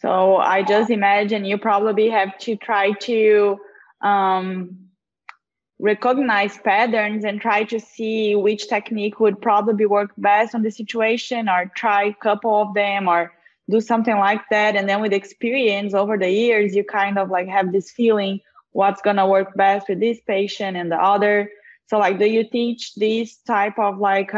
So I just imagine you probably have to try to recognize patterns and try to see which technique would probably work best on the situation, or try a couple of them, or do something like that. And then with experience over the years, you kind of like have this feeling what's going to work best with this patient and the other. So like, do you teach this type of like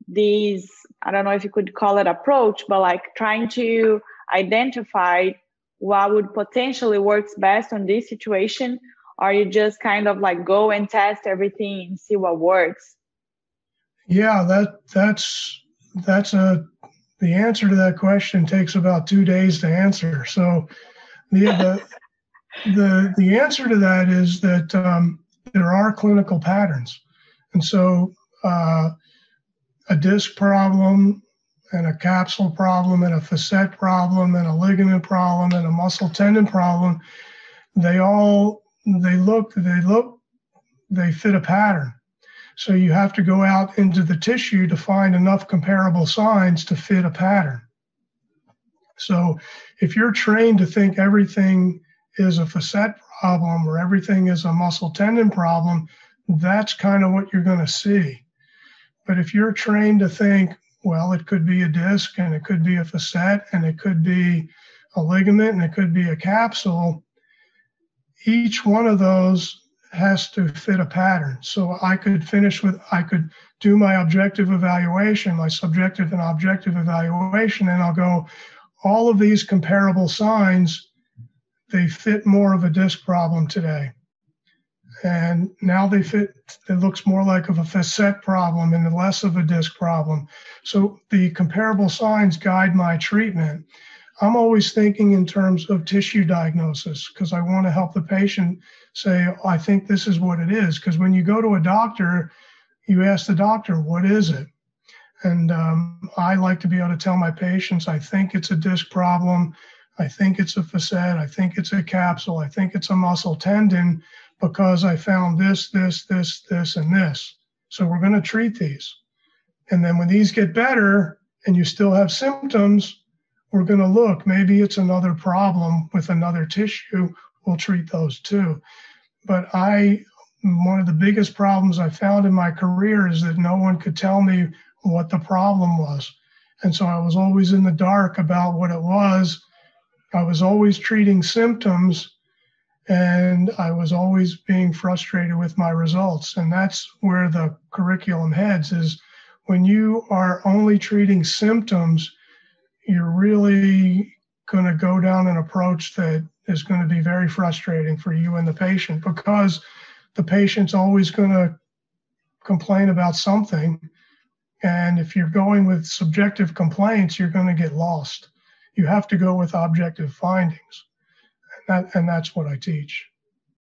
these, I don't know if you could call it approach, but like trying to identify what would potentially works best on this situation? Or you just kind of like go and test everything and see what works? Yeah, the answer to that question takes about 2 days to answer. So the answer to that is that there are clinical patterns. And so a disc problem and a capsule problem and a facet problem and a ligament problem and a muscle tendon problem, they fit a pattern. So you have to go out into the tissue to find enough comparable signs to fit a pattern. So if you're trained to think everything is a facet problem or everything is a muscle tendon problem, that's kind of what you're going to see. But if you're trained to think, well, it could be a disc and it could be a facet and it could be a ligament and it could be a capsule, each one of those has to fit a pattern. So I could do my objective evaluation, my subjective and objective evaluation, and I'll go, all of these comparable signs, they fit more of a disc problem today. And now it looks more like of a facet problem and less of a disc problem. So the comparable signs guide my treatment. I'm always thinking in terms of tissue diagnosis because I want to help the patient say, I think this is what it is. Because when you go to a doctor, you ask the doctor, what is it? And I like to be able to tell my patients, I think it's a disc problem. I think it's a facet. I think it's a capsule. I think it's a muscle tendon because I found this, this, this, this, and this. So we're going to treat these. And then when these get better and you still have symptoms, we're going to look, maybe it's another problem with another tissue. We'll treat those too. But one of the biggest problems I found in my career is that no one could tell me what the problem was. And so I was always in the dark about what it was. I was always treating symptoms and I was always being frustrated with my results. And that's where the curriculum heads, is when you are only treating symptoms, you're really going to go down an approach that is going to be very frustrating for you and the patient, because the patient's always going to complain about something. And if you're going with subjective complaints, you're going to get lost. You have to go with objective findings. And that's what I teach.